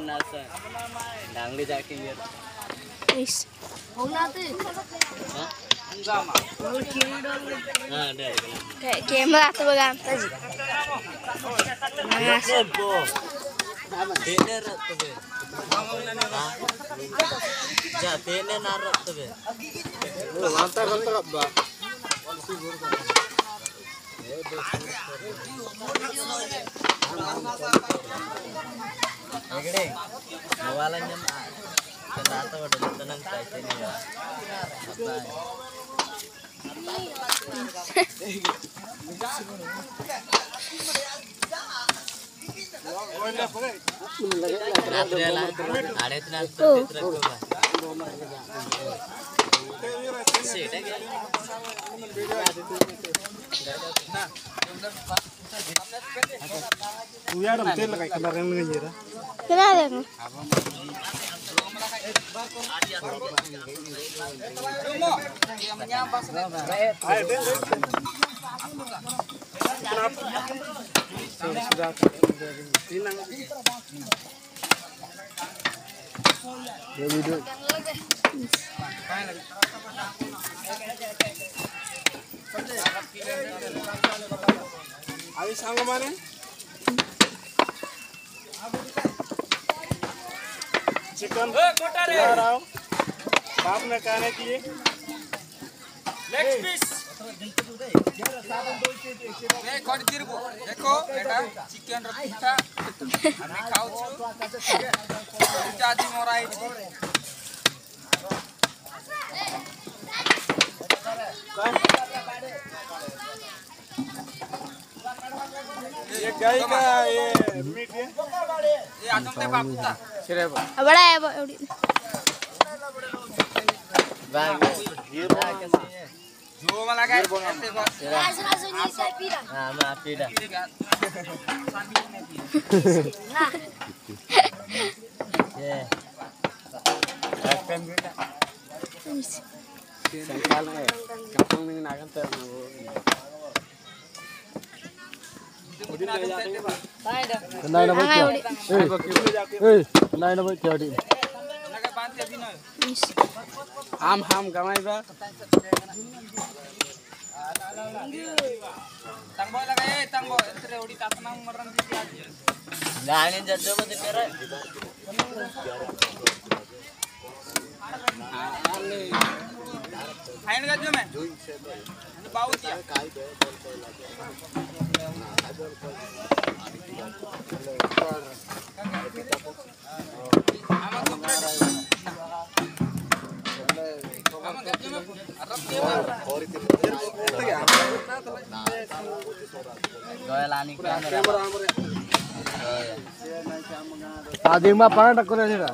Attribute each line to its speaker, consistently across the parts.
Speaker 1: nasa dangli jakin ya.
Speaker 2: Is.
Speaker 1: Enggak mah. Nah, ada.
Speaker 2: Kayak kamera tuh berganti sih. Mas.
Speaker 1: Dene rat tuh be. Ja dene narat tuh be. Lantar ba. Negeri, mawalannya kenapa udah tenang saja nih ya. Ada tenan
Speaker 3: Uya dong tel kayak kemarin ngejira.
Speaker 2: Kenapa?
Speaker 3: Sudah tenang. Ya video. Ayo sama mana? Chicken बाप ने कहने की
Speaker 4: leg piece देखो बेटा chicken रखा हमें खाओ आदि मोराई
Speaker 3: ये गाय का ये मीट है
Speaker 4: ये आजम ते बापुता
Speaker 2: बड़ा है बड़ी
Speaker 1: bang.
Speaker 4: जो मला काय ऐसे
Speaker 1: Nah, maaf dah. Yeah. Akan beda. Sengkal ya. Kampung ning nagan ter. Kenai na bocah. Kenai na bocah di. Ham gamai ba.
Speaker 4: तंगबो लगे तंगबो इतरे उड़ी तातना मरन दी आज
Speaker 1: Dahil jadjo mo dikira.
Speaker 4: फाइन गजो में बाऊ दिया
Speaker 1: Tadi mah parah tak kurang ni lah.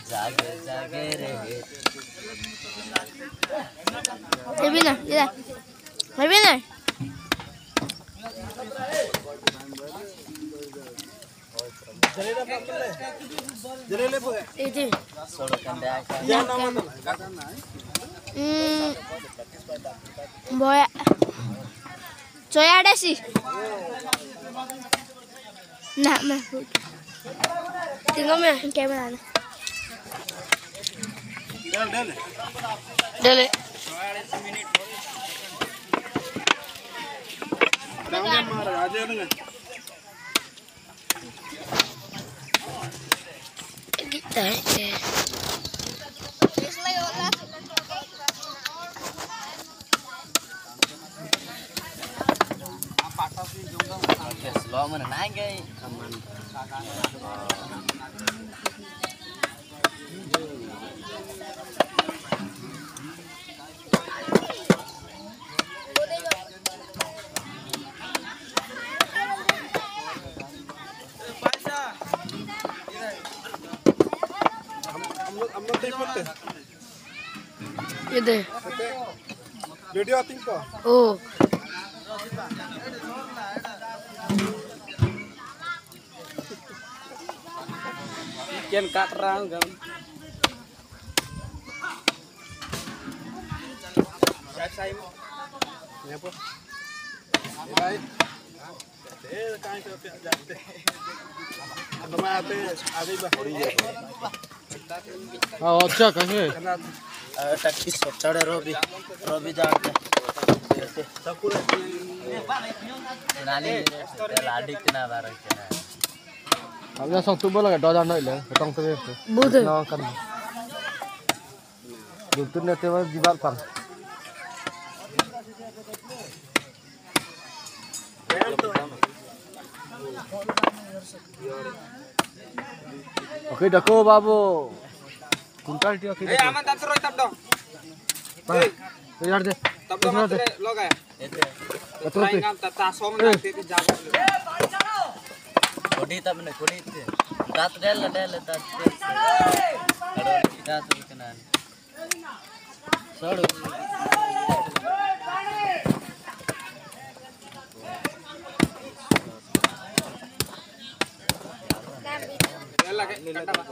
Speaker 1: Jage jage re.
Speaker 2: Termina, ya. Termina. Itu.
Speaker 1: Solo kandang.
Speaker 2: Boya. Soya ada sih. Nah, mah. Tinggal mah kamera. Dale. Kita
Speaker 1: Slow mana naik gay. Aman.
Speaker 2: Itu.
Speaker 3: Video आती को
Speaker 2: Oh.
Speaker 1: Ikan katrang kan.
Speaker 4: saya
Speaker 3: Nyepo. Baik. Kain ke jatte. Nama ape adi ba hori je. अच्छा कहे
Speaker 1: टक्की चढ़े रोबी जाते नाली लाडी किना बार किना
Speaker 3: अब जा सब तू बोला डजा नहीं ले तंग तो
Speaker 2: बुध
Speaker 3: ना कर दुतु ने ते जीवाल पर ओके डको बाबू कुंटल टी okay
Speaker 4: aman tak terus tap dong.
Speaker 3: यार दे
Speaker 4: Tap dong lo kayak.
Speaker 3: terus
Speaker 4: Try ngam tak tasong nanti di jaga.
Speaker 1: कोडी तब ने कोडी तात डेल तात अरे इधर तो किना सड़
Speaker 4: Yalah kayak kata.